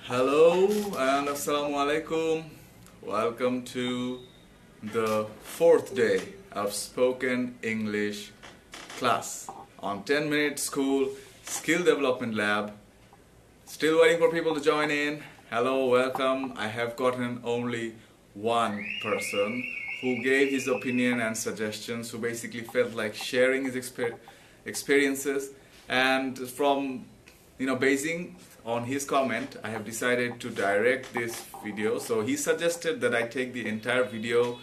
Hello and Assalamu alaikum. Welcome to the fourth day of spoken English class on 10-minute school skill development lab. Still waiting for people to join in. Hello, welcome. I have gotten only one person who gave his opinion and suggestions, who basically felt like sharing his experiences, and from basing on his comment, I have decided to direct this video. So he suggested that I take the entire video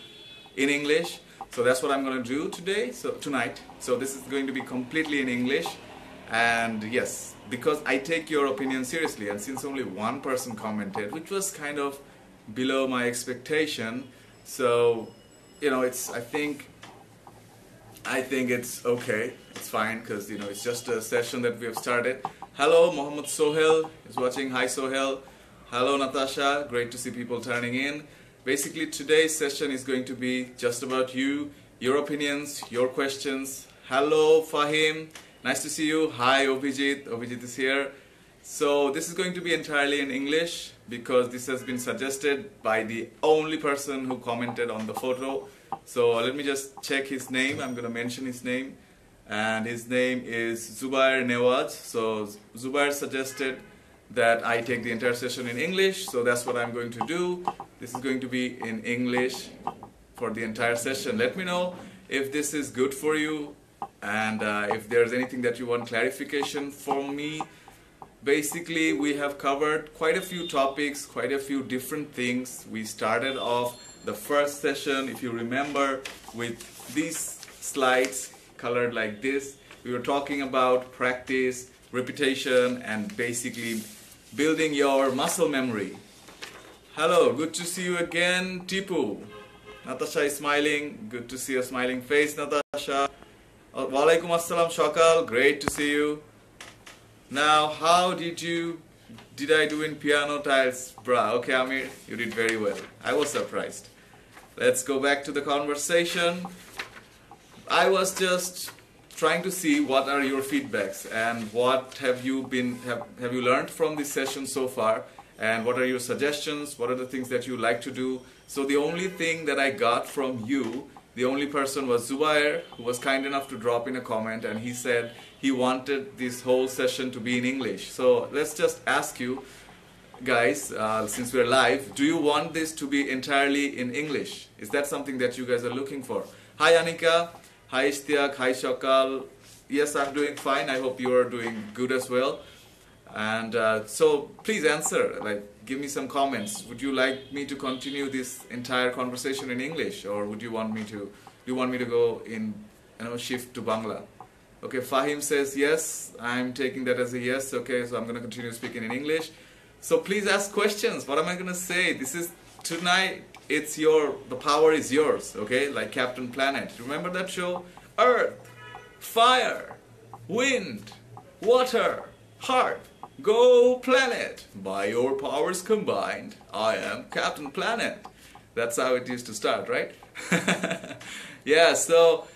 in English. So that's what I'm going to do tonight. So this is going to be completely in English. And yes, because I take your opinion seriously, and since only one person commented, which was kind of below my expectation, so I think it's okay, it's fine, because it's just a session that we have started. Hello, Mohammed Sohel is watching. Hi Sohel. Hello Natasha, great to see people turning in. Basically today's session is going to be just about you, your opinions, your questions. Hello Fahim, nice to see you. Hi Obhijit is here. So this is going to be entirely in English because this has been suggested by the only person who commented on the photo. So let me just check his name. I'm going to mention his name, and his name is Zubair Nawaz. So Zubair suggested that I take the entire session in English, so that's what I'm going to do. This is going to be in English for the entire session. Let me know if this is good for you, and if there's anything that you want clarification from me. Basically, we have covered quite a few topics, quite a few different things. We started off the first session, if you remember, with these slides colored like this. We were talking about practice, repetition, and basically building your muscle memory. Hello, good to see you again, Tipu. Natasha is smiling. Good to see a smiling face, Natasha. Walaikum assalam, Shakal. Great to see you. Now, how did I do in piano tiles, brah? Okay, Amir, you did very well. I was surprised. Let's go back to the conversation. I was just trying to see what are your feedbacks and what have you learned from this session so far, and what are your suggestions, what are the things that you like to do. So the only thing that I got from you, the only person was Zubair, who was kind enough to drop in a comment, and he said he wanted this whole session to be in English. So let's just ask you guys, since we're live, do you want this to be entirely in English? Is that something that you guys are looking for? Hi Anika, hi Ishtiak, hi Shakal. Yes, I'm doing fine. I hope you are doing good as well. And so please answer, give me some comments. Would you like me to continue this entire conversation in English, or would you want me to go in, shift to Bangla? Okay, Fahim says yes. I'm taking that as a yes. Okay, so I'm going to continue speaking in English. So please ask questions. What am I going to say? This is tonight. The power is yours. Okay, like Captain Planet. Remember that show? Earth, fire, wind, water, heart. Go planet. By your powers combined, I am Captain Planet. That's how it used to start, right? Yeah, so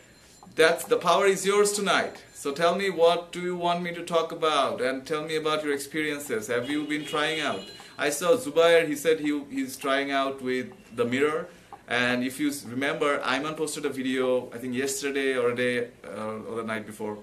that's the power is yours tonight. So tell me, what do you want me to talk about, and tell me about your experiences. Have you been trying out? I saw Zubair, he said he's trying out with the mirror. And if you remember, Ayman posted a video, I think yesterday or the night before,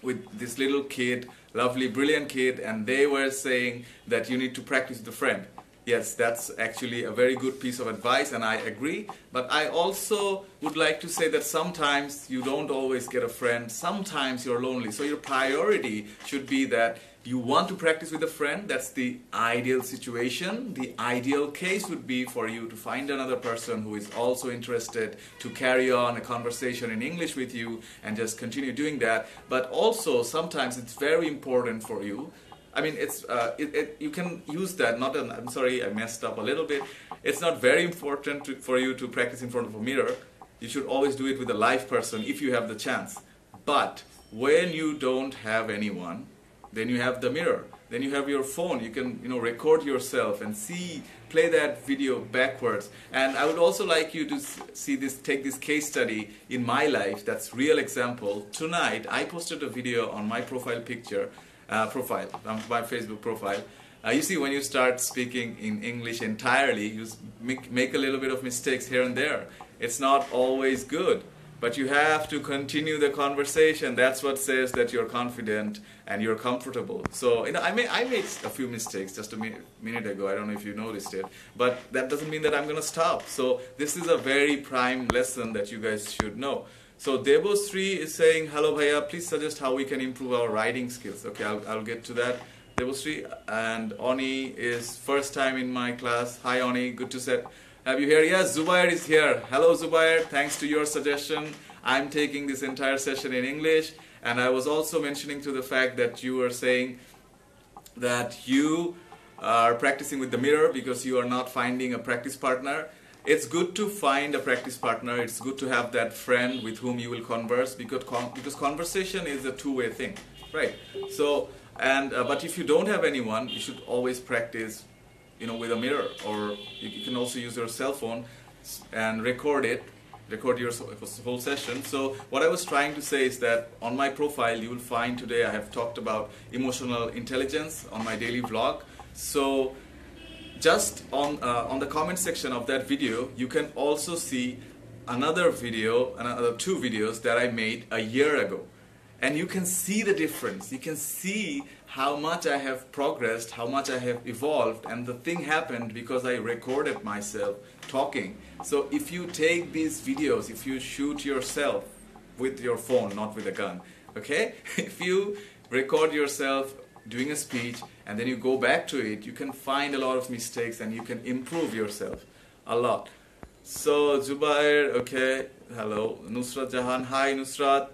with this little kid, lovely, brilliant kid, and they were saying that you need to practice with a friend. Yes, that's actually a very good piece of advice, and I agree. But I also would like to say that sometimes you don't always get a friend. Sometimes you're lonely. So your priority should be that you want to practice with a friend. That's the ideal situation. The ideal case would be for you to find another person who is also interested to carry on a conversation in English with you and just continue doing that. But also sometimes it's very important for you. I mean, you can use that. I'm sorry, I messed up a little bit. It's not very important for you to practice in front of a mirror. You should always do it with a live person if you have the chance. But when you don't have anyone, then you have the mirror. Then you have your phone. You can record yourself and play that video backwards. And I would also like you to take this case study in my life. That's real example. Tonight I posted a video on my profile picture. My Facebook profile, You see, when you start speaking in English entirely, you make a little bit of mistakes here and there. It's not always good, but you have to continue the conversation. That's what says that you're confident and you're comfortable. So, I made a few mistakes just a minute ago. I don't know if you noticed it, but that doesn't mean that I'm going to stop. So this is a very prime lesson that you guys should know. So Debosri is saying, hello Bhaiya, please suggest how we can improve our writing skills. Okay, I'll get to that. Debosri. And Oni is first time in my class. Hi Oni, good to have you here. Yes, Zubair is here. Hello Zubair, thanks to your suggestion, I'm taking this entire session in English. And I was also mentioning to the fact that you were saying that you are practicing with the mirror because you are not finding a practice partner. It's good to find a practice partner. It's good to have that friend with whom you will converse, because conversation is a two-way thing, right? So, but if you don't have anyone, you should always practice, with a mirror, or you can also use your cell phone and record your whole session. So what I was trying to say is that on my profile you will find today I have talked about emotional intelligence on my daily vlog. So just on the comment section of that video you can also see another two videos that I made a year ago, and you can see the difference. You can see how much I have progressed, how much I have evolved, and the thing happened because I recorded myself talking. So if you take these videos, if you shoot yourself with your phone, not with a gun, okay? If you record yourself doing a speech and then you go back to it, you can find a lot of mistakes and you can improve yourself a lot. So Zubair, okay, hello. Nusrat Jahan, hi Nusrat.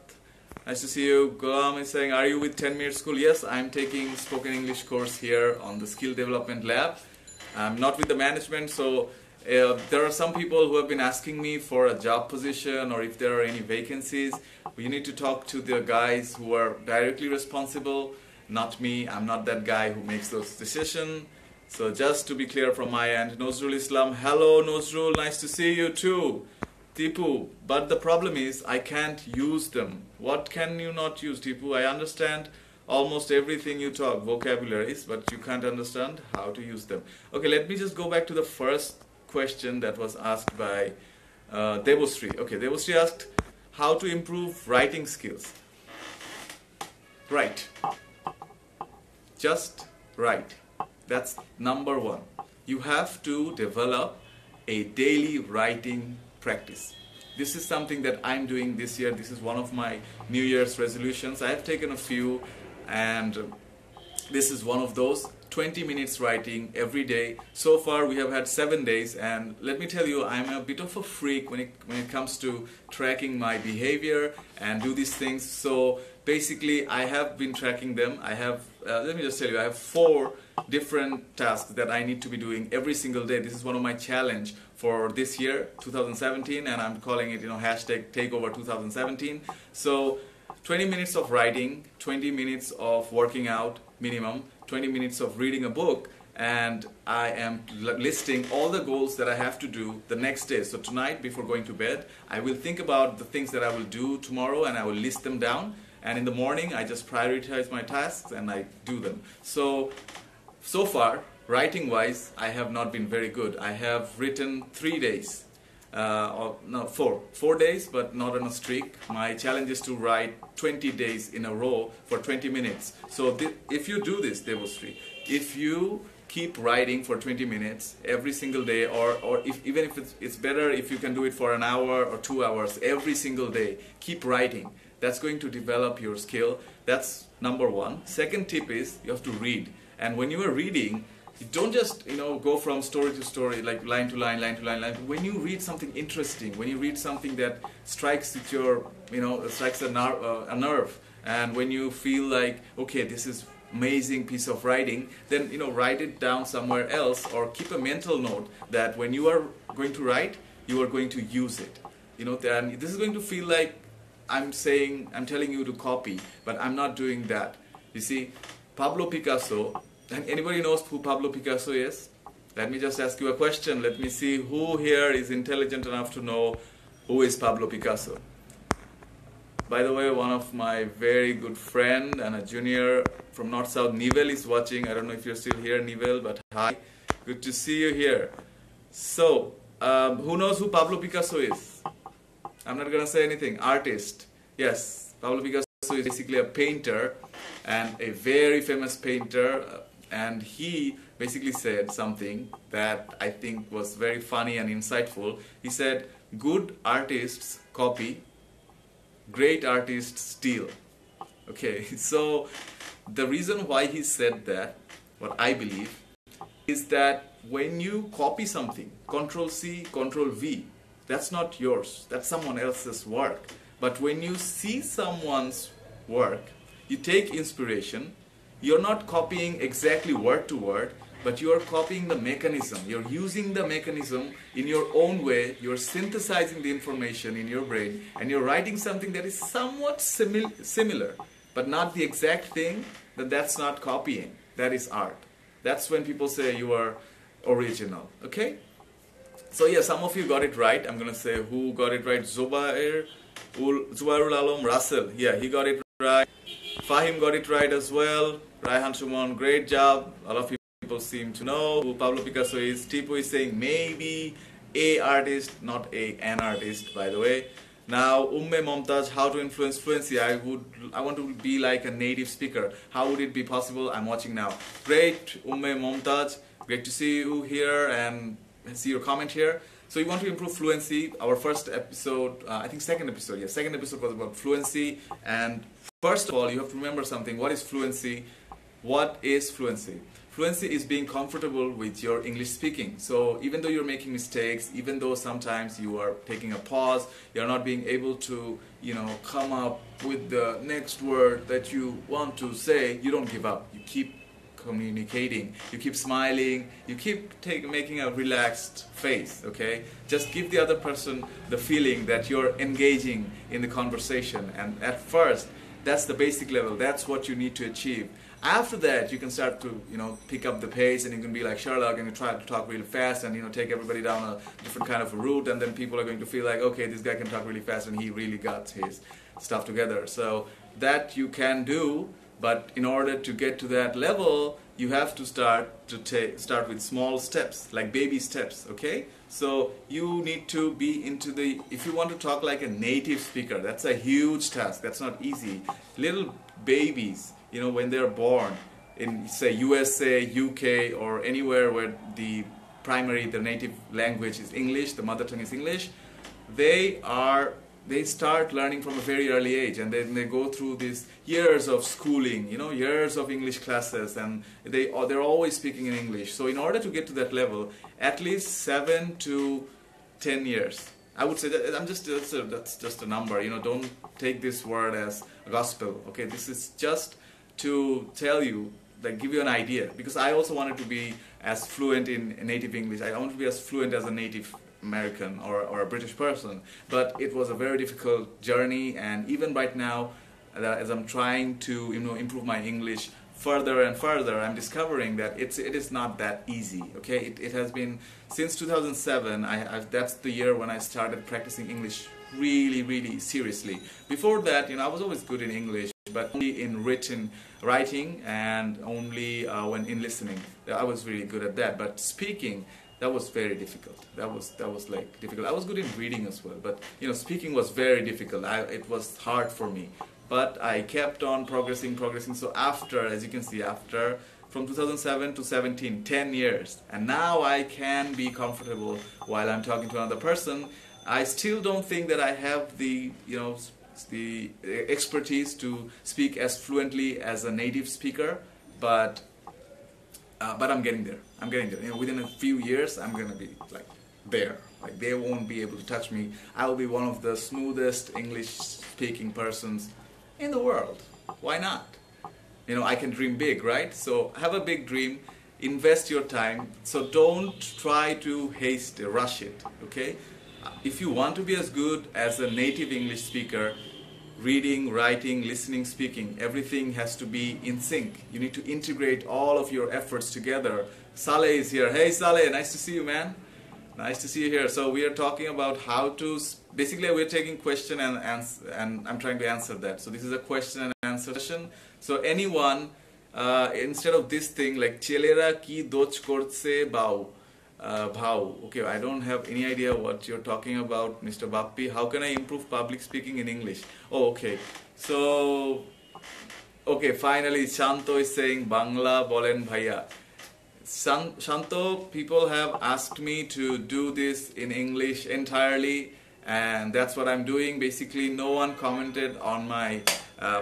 Nice to see you. Gulam is saying, are you with 10 Minute School? Yes, I'm taking spoken English course here on the Skill Development Lab. I'm not with the management, so there are some people who have been asking me for a job position or if there are any vacancies. You need to talk to the guys who are directly responsible, not me. I'm not that guy who makes those decisions. So just to be clear from my end, Nozrul Islam, hello Nozrul, nice to see you too. Tipu, but the problem is I can't use them. What can you not use, Tipu? I understand almost everything you talk, vocabularies, but you can't understand how to use them. Okay, let me just go back to the first question that was asked by Debosri. Okay, Debosri asked how to improve writing skills. Write. Just write. That's number one. You have to develop a daily writing practice. This is something that I'm doing this year. This is one of my New Year's resolutions. I have taken a few, and this is one of those. 20 minutes writing every day. So far we have had 7 days, and let me tell you, I'm a bit of a freak when it comes to tracking my behavior and do these things. So basically I have been tracking them. I have let me just tell you, I have 4 different tasks that I need to be doing every single day. This is one of my challenge for this year 2017, and I'm calling it hashtag takeover 2017. So 20 minutes of writing, 20 minutes of working out minimum, 20 minutes of reading a book, and I am listing all the goals that I have to do the next day. So tonight before going to bed I will think about the things that I will do tomorrow and I will list them down, and in the morning I just prioritize my tasks and I do them. So far writing wise I have not been very good. I have written 3 days. Four days, but not on a streak. My challenge is to write 20 days in a row for 20 minutes. So if you do this, Devostri, if you keep writing for 20 minutes every single day, or even if it's better if you can do it for an hour or 2 hours every single day, keep writing. That's going to develop your skill. That's number one. Second tip is you have to read. And when you are reading, you don't just go from story to story, like line to line, line to line, line. When you read something interesting, when you read something that strikes at your, strikes a nerve, and when you feel like, okay, this is amazing piece of writing, then write it down somewhere else, or keep a mental note that when you are going to write, you are going to use it. Then this is going to feel like I'm telling you to copy, but I'm not doing that. You see, Pablo Picasso. And anybody knows who Pablo Picasso is? Let me just ask you a question. Let me see who here is intelligent enough to know who is Pablo Picasso. By the way, one of my very good friend and a junior from North South, Nivel, is watching. I don't know if you're still here, Nivel, but hi. Good to see you here. So, who knows who Pablo Picasso is? I'm not going to say anything. Artist. Yes, Pablo Picasso is basically a painter and a very famous painter. And he basically said something that I think was very funny and insightful. He said, good artists copy, great artists steal. Okay, so the reason why he said that, what I believe, is that when you copy something, Control C, Control V, that's not yours, that's someone else's work. But when you see someone's work, you take inspiration, you're not copying exactly word to word, but you are copying the mechanism. You're using the mechanism in your own way. You're synthesizing the information in your brain, and you're writing something that is somewhat similar, but not the exact thing. Then that's not copying. That is art. That's when people say you are original. Okay? So yeah, some of you got it right. I'm gonna say who got it right. Zubairul Alam Russell. Yeah, he got it right. Fahim got it right as well. Raihan Shumon, great job. A lot of people seem to know who Pablo Picasso is. Tipo is saying maybe a artist, not an artist, by the way. Now, Momtaj, how to influence fluency. I want to be like a native speaker. How would it be possible? I'm watching now. Great, Momtaj. Great to see you here and see your comment here. So you want to improve fluency. Our first episode, I think second episode was about fluency. And first of all, you have to remember something. What is fluency? What is fluency? Fluency is being comfortable with your English speaking. So even though you're making mistakes, even though sometimes you are taking a pause, you're not being able to, come up with the next word that you want to say, you don't give up. You keep communicating, you keep smiling, you keep making a relaxed face, okay? Just give the other person the feeling that you're engaging in the conversation. And at first, that's the basic level. That's what you need to achieve. After that, you can start to, pick up the pace, and you can be like Sherlock and you try to talk really fast and, take everybody down a different kind of a route, and then people are going to feel like, okay, this guy can talk really fast and he really got his stuff together. So that you can do, but in order to get to that level, you have to start with small steps, like baby steps, okay? So you need to be if you want to talk like a native speaker, that's a huge task, that's not easy. Little babies, when they're born in, say, USA, UK, or anywhere where the native language is English, the mother tongue is English, they start learning from a very early age, and then they go through these years of schooling, years of English classes, and they're always speaking in English. So in order to get to that level, at least 7 to 10 years. I would say that that's just a number. Don't take this word as a gospel. Okay, this is just to tell you, give you an idea, because I also wanted to be as fluent in native English. I want to be as fluent as a native American or a British person, but it was a very difficult journey, and even right now, as I'm trying to improve my English further and further, I'm discovering that it is not that easy. Okay, it has been since 2007. That's the year when I started practicing English really seriously. Before that, I was always good in English, but only in writing, and only when in listening. I was really good at that, but speaking, that was very difficult. That was difficult. I was good in reading as well, but speaking was very difficult. It was hard for me, but I kept on progressing. So after, as you can see, from 2007 to 17, 10 years, and now I can be comfortable while I'm talking to another person. I still don't think that I have the expertise to speak as fluently as a native speaker, but I'm getting there. Within a few years, I'm gonna be there. They won't be able to touch me. I will be one of the smoothest English-speaking persons in the world. Why not? I can dream big, right? So have a big dream. Invest your time. So don't try to rush it. Okay? If you want to be as good as a native English speaker, reading, writing, listening, speaking, everything has to be in sync. You need to integrate all of your efforts together. Saleh is here. Hey Saleh, nice to see you, man. Nice to see you here. So we are talking about how to, basically we're taking question and answer, and I'm trying to answer that. So this is a question and answer session. So anyone, instead of this thing like chelera ki doch korche bau, bhau. Okay, I don't have any idea what you're talking about, Mr. Bappi. How can I improve public speaking in English? Oh, okay. So, okay, finally Shanto is saying Bangla bolen bhaiya. Shanto, people have asked me to do this in English entirely, and that's what I'm doing. Basically, no one commented on my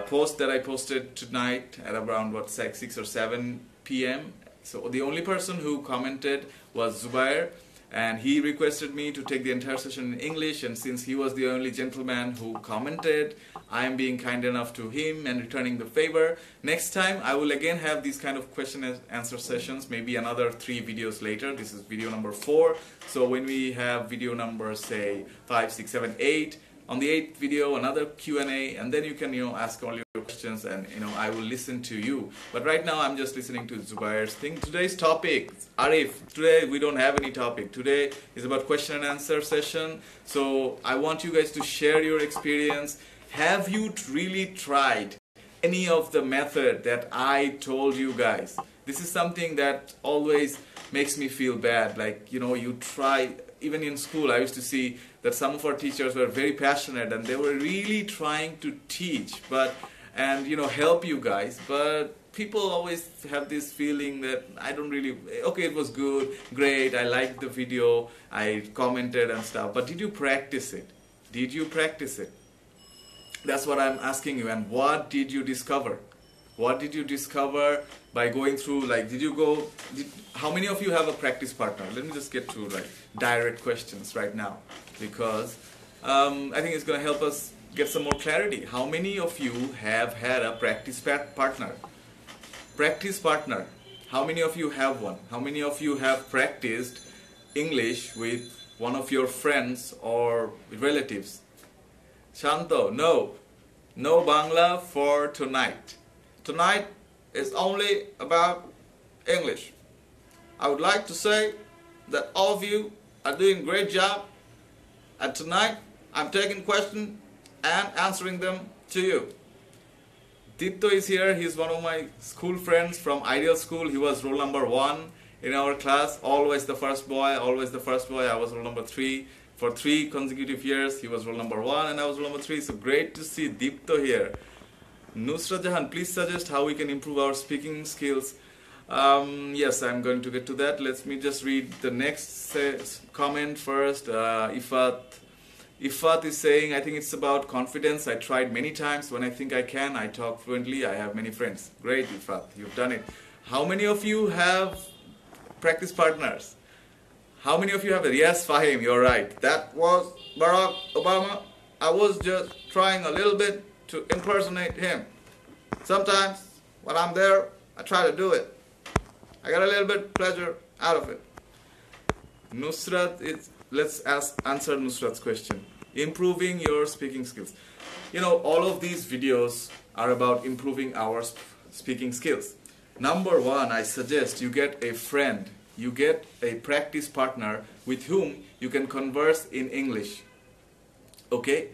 post that I posted tonight at around 6 or 7 p.m. So the only person who commented was Zubair, and he requested me to take the entire session in English, and since he was the only gentleman who commented, I am being kind enough to him and returning the favor. Next time I will again have these kind of question and answer sessions, maybe another 3 videos later. This is video number 4. So when we have video number say 5, 6, 7, 8, on the 8th video another Q&A, and then you can ask all your questions, and I will listen to you. But right now I'm just listening to Zubair's thing. Today's topic, Arif, today we don't have any topic. Today is about question and answer session. So I want you guys to share your experience. Have you really tried any of the method that I told you guys? This is something that always makes me feel bad. Like, you try, even in school I used to see that some of our teachers were very passionate and they were really trying to teach and help you guys, but people always have this feeling that I don't really, okay, it was good, great, I liked the video, I commented and stuff, but did you practice it? Did you practice it? That's what I'm asking you. And what did you discover? What did you discover by going through, how many of you have a practice partner? Let me just get to direct questions right now, because I think it's going to help us get some more clarity. How many of you have had a practice partner? Practice partner. How many of you have one? How many of you have practiced English with one of your friends or relatives? Shanto, no. No Bangla for tonight. Tonight is only about English. I would like to say that all of you are doing a great job, and tonight I'm taking questions and answering them to you. Dipto is here. He's one of my school friends from Ideal School. He was roll number 1 in our class. Always the first boy, always the first boy. I was roll number 3. For 3 consecutive years, he was roll number 1 and I was roll number 3. So great to see Dipto here. Nusrat Jahan, please suggest how we can improve our speaking skills. Yes, I'm going to get to that. Let me just read the next comment first. Ifat is saying, I think it's about confidence. I tried many times. When I think I can, I talk fluently. I have many friends. Great, Ifat, you've done it. How many of you have practice partners? How many of you have it? Yes, Fahim, you're right. That was Barack Obama. I was just trying a little bit to impersonate him. Sometimes when I'm there, I try to do it. I got a little bit pleasure out of it. Nusrat, let's answer Nusrat's question. Improving your speaking skills. All of these videos are about improving our speaking skills. Number 1, I suggest you get a friend. You get a practice partner with whom you can converse in English. Okay?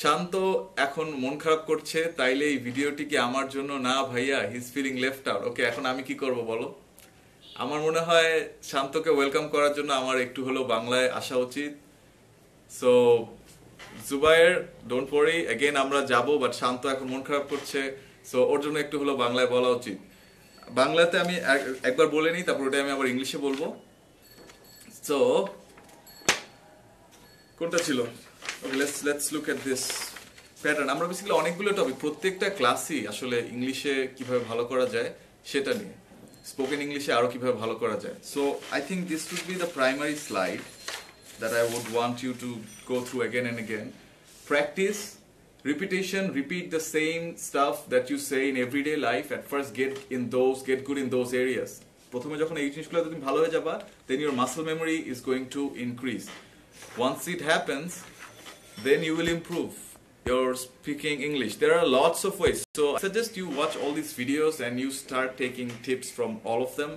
Shanto এখন মন খারাপ করছে, তাইলে এই ভিডিওটি কি আমার জন্য না ভাইয়া? He is feeling left out. Okay, এখন আমি কি করব বলো? আমার মনে হয় শান্তকে ওয়েলকাম করার জন্য আমার একটু হলো বাংলায় আসা উচিত। So Zubair, don't worry, again আমরা যাব, বাট শান্ত এখন মন খারাপ করছে, সো ওর জন্য একটু হলো বাংলায় বলা উচিত। বাংলাতে আমি একবার বলে নিই, তারপর ওটা আমি আবার ইংলিশে বলবো। সো কোনটা ছিল? Okay, let's look at this pattern. আমরা বেসিক্যালি অনেকগুলো টপিক, প্রত্যেকটা ক্লাসই আসলে ইংলিশে কিভাবে ভালো করা যায় সেটা নিয়ে, স্পোকেন ইংলিশে আরো কিভাবে ভালো করা যায়। So I think this would be the primary slide that I would want you to go through again and again. Practice, repetition, repeat the same stuff that you say in everyday life. At first get good in those areas. প্রথমে যখন এই জিনিসগুলোতে তুমি ভালো হয়ে যাবা, then your muscle memory is going to increase. Once it happens, then you will improve your speaking English. There are lots of ways. So I suggest you watch all these videos and you start taking tips from all of them.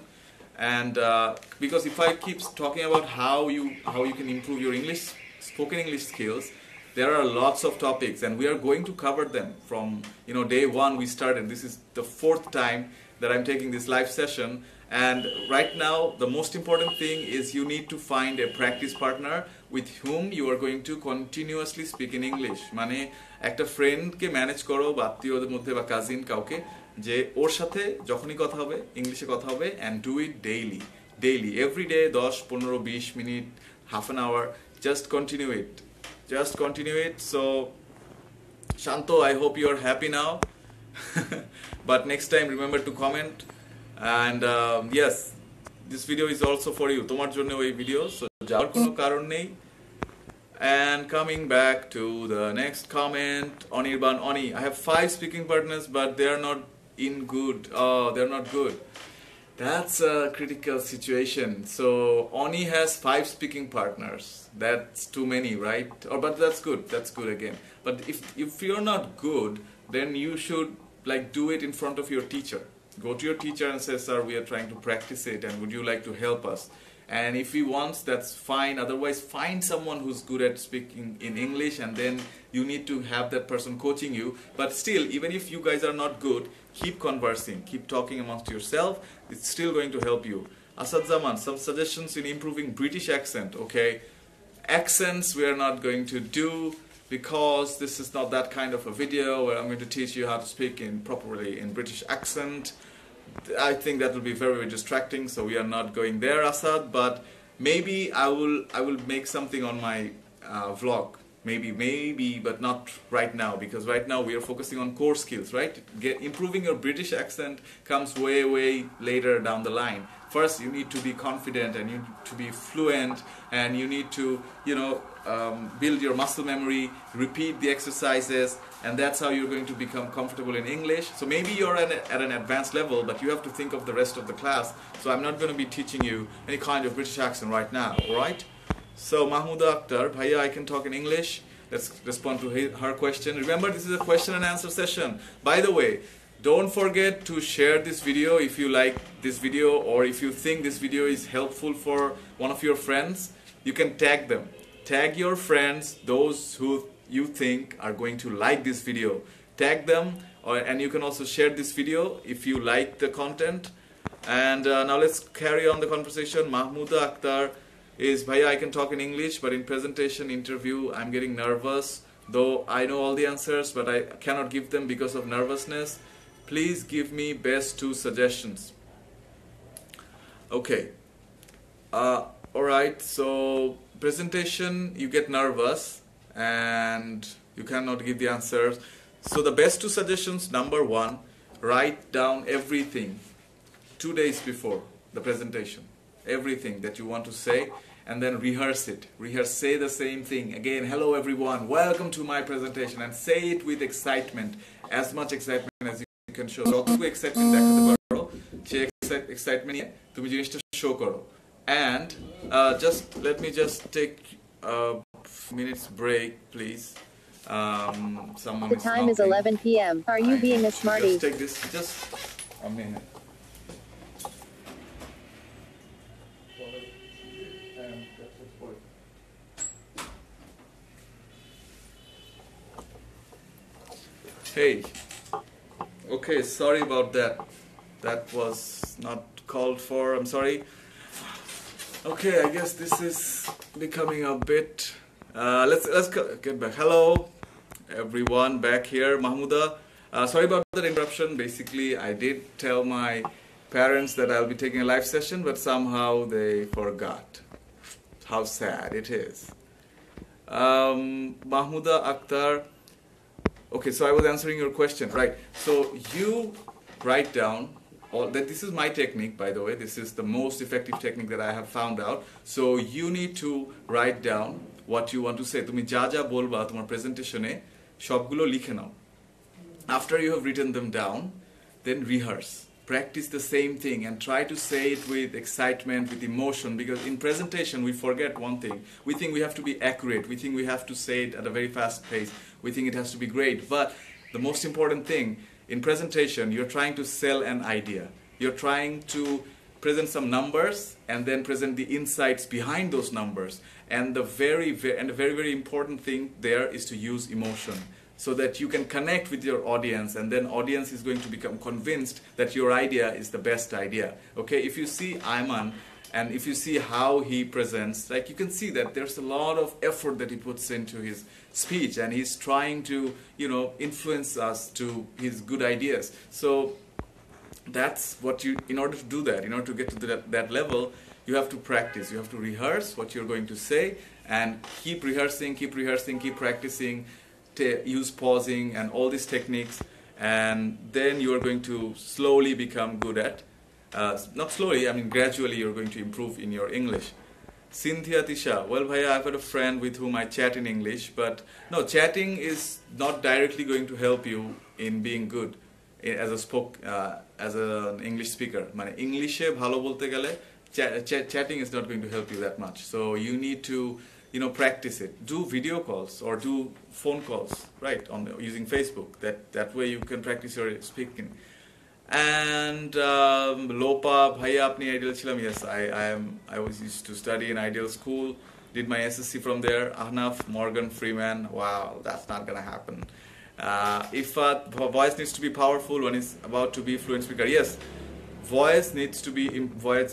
And because if I keep talking about how you can improve your English, spoken English skills, there are lots of topics, and we are going to cover them from day one we started. This is the 4th time that I'm taking this live session, and right now the most important thing is you need to find a practice partner with whom you are going to continuously speak in English. মানে একটা ফ্রেন্ডকে manage করো, বা আত্মীয়দের মধ্যে বা cousin কাউকে, যে ওর সাথে যখনই কথা হবে ইংলিশে কথা হবে, and do it daily every day 10 15 20 minute, half an hour, just continue it. So Shanto, I hope you are happy now. But next time remember to comment, and yes, this video is also for you, তোমার জন্য এই video, so যাওয়ার কোনো কারণ নেই. And coming back to the next comment, Onirban Oni, I have 5 speaking partners but they are not they're not good. That's a critical situation. So Oni has 5 speaking partners. That's too many, right? But that's good again. But if you're not good, then you should do it in front of your teacher. Go to your teacher and say, sir, we are trying to practice it, and would you like to help us? And if he wants, that's fine. Otherwise, find someone who's good at speaking in English, and then you need to have that person coaching you. But still, even if you guys are not good, keep conversing, keep talking amongst yourself. It's still going to help you. Asad Zaman, some suggestions in improving British accent. Okay, accents we are not going to do, because this is not that kind of a video where I'm going to teach you how to speak properly in British accent. I think that will be very, very distracting, so we are not going there, Asad. But maybe I will make something on my vlog, maybe, but not right now, because right now we are focusing on core skills, right? Improving your British accent comes way later down the line. First, you need to be confident, and you need to be fluent, and you need to build your muscle memory, repeat the exercises, and that's how you're going to become comfortable in English. So maybe you're at an advanced level, but you have to think of the rest of the class. So I'm not going to be teaching you any kind of British accent right now, alright? So Mahmouda Akhtar, Bhaiya, I can talk in English. Let's respond to her question. Remember, this is a question and answer session. By the way, don't forget to share this video if you like this video, or if you think this video is helpful for one of your friends. You can tag them. Tag your friends, those who you think are going to like this video. Tag them, and you can also share this video if you like the content. And now let's carry on the conversation. Mahmouda Akhtar is, Bhaiya, I can talk in English, but in presentation interview I'm getting nervous, though I know all the answers, but I cannot give them because of nervousness. Please give me best 2 suggestions. Okay. Alright, so presentation, you get nervous and you cannot give the answers. So the best 2 suggestions: number 1, write down everything 2 days before the presentation, everything that you want to say, and then rehearse it. Say the same thing again. Hello everyone, welcome to my presentation, and say it with excitement, as much excitement as you can show. যতটুকু excitement দেখাতে পারো, সেই excitement নিয়ে তুমি জিনিসটা show করো. And just let me just take a minutes break, please. Someone the time is 11 p.m. Are you being a smarty? Just take this, just a minute. Hey, okay, sorry about that. That was not called for. I'm sorry. Okay, I guess this is becoming a bit. Let's get back. Hello, everyone, back here. Mahmouda, sorry about that interruption. Basically, I did tell my parents that I'll be taking a live session, but somehow they forgot. How sad it is. Mahmouda Akhtar. Okay, so I was answering your question, right? So you write down that. This is my technique, by the way. This is the most effective technique that I have found out. So you need to write down what you want to say. তুমি যা যা বলবা তোমার প্রেজেন্টেশনে সবগুলো লিখে নাও. After you have written them down, then rehearse. Practice the same thing and try to say it with excitement, with emotion, because in presentation we forget one thing. We think we have to be accurate. We think we have to say it at a very fast pace. We think it has to be great. But the most important thing, in presentation, you're trying to sell an idea. You're trying to present some numbers and then present the insights behind those numbers. And the very, very important thing there is to use emotion, so that you can connect with your audience, and then audience is going to become convinced that your idea is the best idea. Okay, if you see Ayman and if you see how he presents, like, you can see that there's a lot of effort that he puts into his speech, and he's trying to, you know, influence us to his good ideas. So that's what you, in order to do that, in order to get to that level, you have to practice, you have to rehearse what you're going to say, and keep rehearsing, keep practicing, use pausing and all these techniques, and then you are going to slowly become good at, not slowly, I mean gradually, you're going to improve in your English. Cynthia Tisha, well Bhaiya, I've got a friend with whom I chat in English, but no, chatting is not directly going to help you in being good as an English speaker. মানে ইংলিশে ভালো বলতে গেলে chatting is not going to help you that much. So you need to, you know, practice it. Do video calls or do phone calls, right, on using Facebook. That way you can practice your speaking. And Lopa, Bhaiya, apni Ideal chilam. Yes, I was used to study in Ideal School. Did my SSC from there. Ahnaf, Morgan Freeman. Wow, that's not gonna happen. If voice needs to be powerful when it's about to be fluent speaker. Yes, voice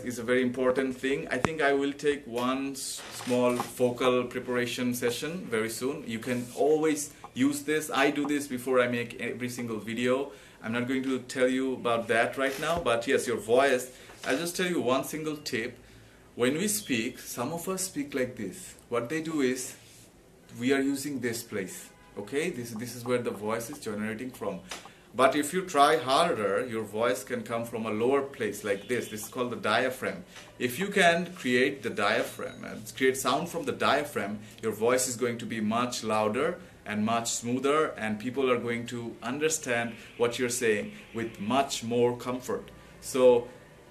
is a very important thing. I think I will take one small vocal preparation session very soon. You can always use this. I do this before I make every single video. I'm not going to tell you about that right now, but yes, your voice, I'll just tell you one single tip. When we speak, some of us speak like this. What they do is, we are using this place. Okay, this is where the voice is generating from. But if you try harder, your voice can come from a lower place like this. This is called the diaphragm. If you can create the diaphragm and create sound from the diaphragm, your voice is going to be much louder and much smoother, and people are going to understand what you're saying with much more comfort. So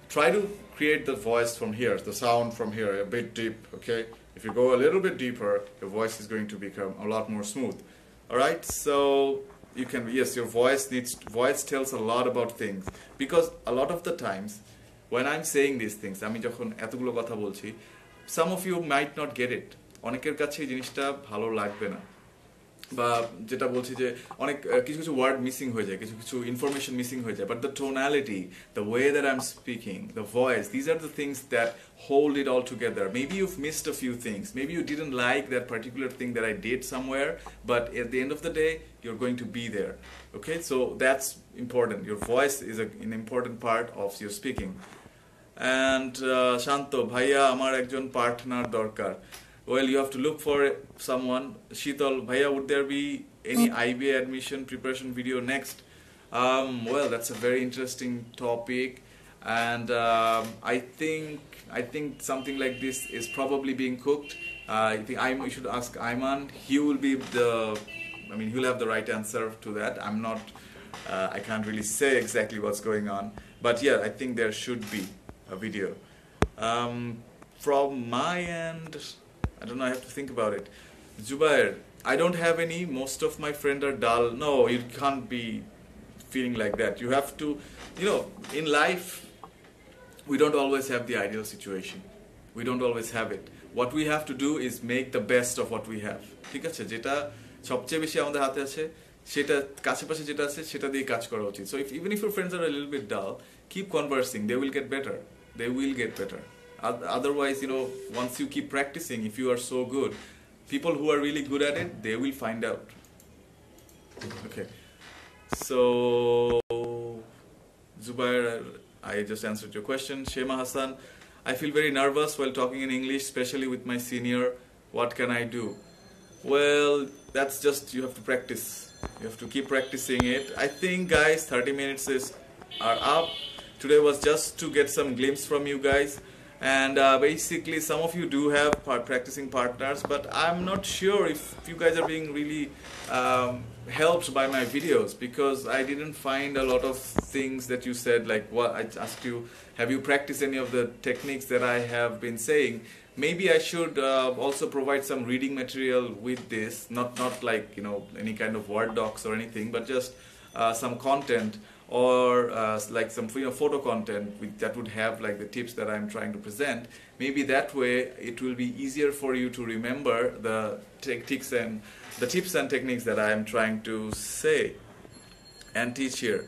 try to create the voice from here, the sound from here, a bit deep, okay? If you go a little bit deeper, your voice is going to become a lot more smooth. Alright, so you can, yes, your voice tells a lot about things, because a lot of the times when I'm saying these things, আমি যখন এতগুলো কথা বলছি, some of you might not get it. অনেকের কাছে এই জিনিসটা ভালো লাগবে না, বা যেটা বলছি যে অনেক কিছু ওয়ার্ড মিসিং হয়ে যায়, কিছু ইনফরমেশন মিসিং হয়ে যায়, but the tonality, the way that I'm speaking, the voice, these are the things that hold it all together. Maybe you've missed a few things, maybe you didn't like that particular thing that I did somewhere, but at the end of the day you're going to be there. Okay, so that's important. Your voice is an important part of your speaking. And Shanto, Bhaiya, amar ekjon partner dorkar. Well, you have to look for someone. Sheetal, Bhaiya, would there be any IBA admission preparation video next? Well, that's a very interesting topic, and I think something like this is probably being cooked. I think we should ask Ayman. He will be he'll have the right answer to that. I'm not, I can't really say exactly what's going on, but yeah, I think there should be a video. From my end, I don't know, I have to think about it. Zubair, I don't have any. Most of my friends are dull. No, you can't be feeling like that. You have to, you know, in life, we don't always have the ideal situation. We don't always have it. What we have to do is make the best of what we have. ঠিক আছে, যেটা সবচেয়ে বেশি আমাদের হাতে আছে, সেটা কাছেপাশে যেটা আছে সেটা দিয়ে কাজ করা উচিত. So even if your friends are a little bit dull, keep conversing. They will get better. They will get better. Otherwise, you know, once you keep practicing, if you are so good, people who are really good at it, they will find out. Okay, so Zubair, I just answered your question. Shema Hassan, I feel very nervous while talking in English, especially with my senior. What can I do? Well, that's just, you have to practice. You have to keep practicing it. I think, guys, 30 minutes are up. Today was just to get some glimpse from you guys. And basically, some of you do have practicing partners, but I'm not sure if you guys are being really helped by my videos, because I didn't find a lot of things that you said, like what I asked you, have you practiced any of the techniques that I have been saying? Maybe I should also provide some reading material with this, not like, you know, any kind of Word docs or anything, but just some content or like some photo content that would have like the tips that I'm trying to present. Maybe that way it will be easier for you to remember the tips and techniques that I am trying to say and teach here.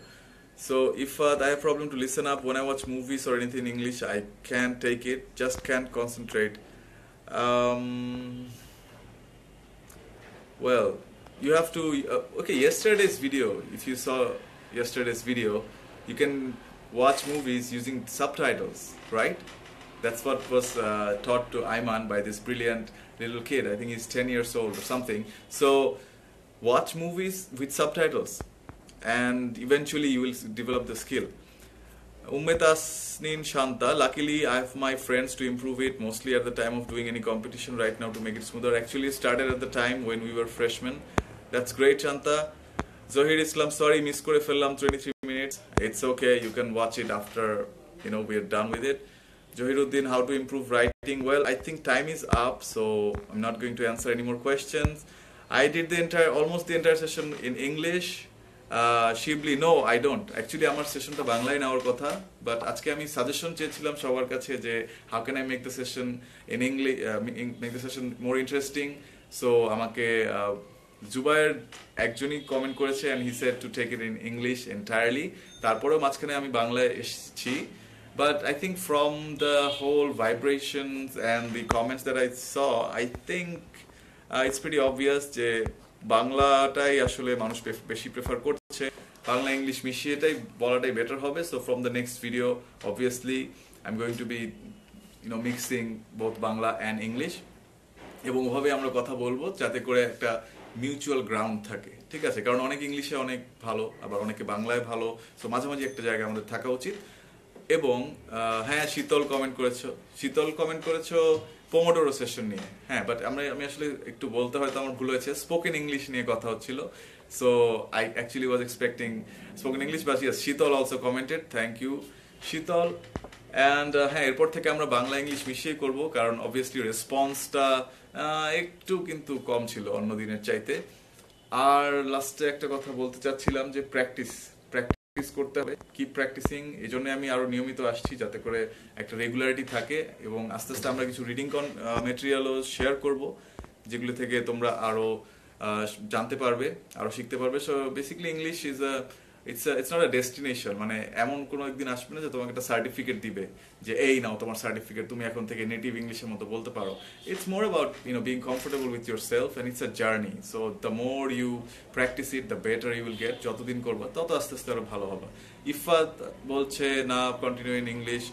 So if I have problem to listen up when I watch movies or anything in English, I can't take it, just can't concentrate. Well, you have to, okay, yesterday's video, if you saw yesterday's video, you can watch movies using subtitles, right? That's what was taught to Ayman by this brilliant little kid. I think he's 10 years old or something. So watch movies with subtitles and eventually you will develop the skill. Ummet Asnin Shanta, luckily I have my friends to improve it, mostly at the time of doing any competition right now to make it smoother. Actually it started at the time when we were freshmen. That's great, Shanta. Zohir Islam, sorry, miss kore fellam 23 minutes. It's okay, you can watch it after, we're done with it. Johiruddin, how to improve writing? Well, I think time is up, so I'm not going to answer any more questions. I did almost the entire session in English. Shibli, no, I don't. Actually, আমার সেশনটা বাংলায় নেওয়ার কথা, but আজকে আমি suggestion চেয়েছিলাম সবার কাছে যে how can I make the session in English, make the session more interesting. So আমাকে জুবায়ের একজনই কমেন্ট করেছে and he said to take it in English entirely. তারপরেও মাঝখানে আমি বাংলায় এসেছি. But I think from the whole vibrations and the comments that I saw, I think it's pretty obvious যে বাংলাটাই আসলে মানুষ বেশি প্রেফার করছে, বাংলা ইংলিশ মিশিয়েটাই বলাটাই বেটার হবে. So from the next video, obviously, I'm going to be mixing both Bangla and English এবং ওভাবে আমরা কথা বলবো যাতে করে একটা মিউচুয়াল গ্রাউন্ড থাকে, ঠিক আছে? কারণ অনেক ইংলিশে অনেক ভালো, আবার অনেকে বাংলায় ভালো, সো মাঝামাঝি একটা জায়গায় আমাদের থাকা উচিত. এবং হ্যাঁ, শীতল কমেন্ট করেছো পোমোডোরো সেশন নিয়ে. হ্যাঁ, বাট আমি আসলে একটু বলতে হয়তো আমার ভুল হয়েছে, স্পোকেন ইংলিশ নিয়ে কথা হচ্ছিল. So I actually was expecting spoken English, but yes, শীতল অলসো কমেন্টেড. থ্যাংক ইউ শীতল. অ্যান্ড হ্যাঁ, এরপর থেকে আমরা বাংলা ইংলিশ মিশিয়ে করব, কারণ অবভিয়াসলি রেসপন্সটা একটু কিন্তু কম ছিল অন্য দিনের চাইতে. আর লাস্টে একটা কথা বলতে চাচ্ছিলাম যে প্র্যাকটিস করতে হবে, কিপ প্র্যাকটিসিং. এই জন্য আমি আরো নিয়মিত আসছি যাতে করে একটা রেগুলারিটি থাকে, এবং আস্তে আস্তে আমরা কিছু রিডিং মেটেরিয়ালও শেয়ার করব যেগুলো থেকে তোমরা আরো জানতে পারবে, আরো শিখতে পারবে. So basically English is it's not a destination. মানে এমন কোনো একদিন আসবে না যে তোমাকে একটা সার্টিফিকেট দিবে যে এই নাও তোমার সার্টিফিকেট, তুমি এখন থেকে নেটিভ ইংলিশের মতো বলতে পারো. It's more about being comfortable with yourself, and it's a journey. So the more you practice it, the better you will get. যতদিন করবা তত আস্তে আস্তে আরো ভালো হবে. ইফাত বলছে না continue in English.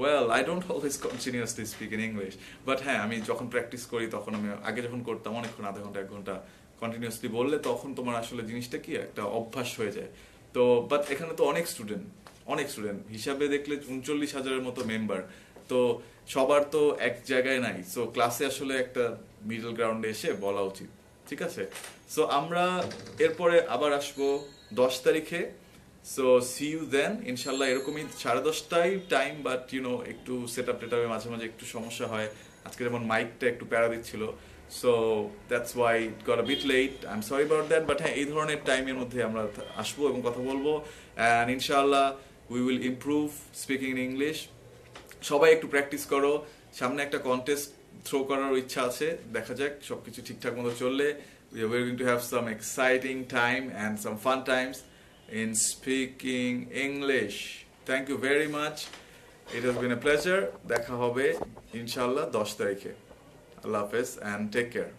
Well, I don't always continuously speak in English, but হ্যাঁ, আমি যখন প্র্যাকটিস করি তখন আমি আগে যখন করতাম অনেকক্ষণ, আধা ঘন্টা 1 ঘন্টা কন্টিনিউয়াসলি বললে তখন তোমার আসলে জিনিসটা কি একটা অভ্যাস হয়ে যায়. তো বাট এখানে তো অনেক স্টুডেন্ট হিসাবে দেখলে 39,000-এর মতো মেম্বার, তো সবার তো এক জায়গায় নাই. সো ক্লাসে আসলে একটা মিডল গ্রাউন্ডে এসে বলা উচিত, ঠিক আছে? সো আমরা এরপরে আবার আসবো 10 তারিখে. সো সি ইউ দেন ইনশাল্লাহ. এরকমই 10:30টাই টাইম, বাট একটু সেট আপ টেটআপে মাঝে মাঝে একটু সমস্যা হয়. আজকে যেমন মাইকটা একটু প্যারা দিচ্ছিল, so that's why it got a bit late. I'm sorry about that, but হ্যাঁ, এই ধরনের টাইমের মধ্যে আমরা আসবো এবং কথা বলবো, and ইনশাআল্লাহ we will improve speaking in English. সবাই একটু প্র্যাকটিস করো. সামনে একটা কন্টেস্ট থ্রো করার ইচ্ছা আছে, দেখা যাক সবকিছু ঠিকঠাক মতো চললে we're going to have some exciting time and some fun times in speaking English. Thank you very much. It has been a pleasure. দেখা হবে ইনশাআল্লাহ 10 তারিখে. Allah Hafiz and take care.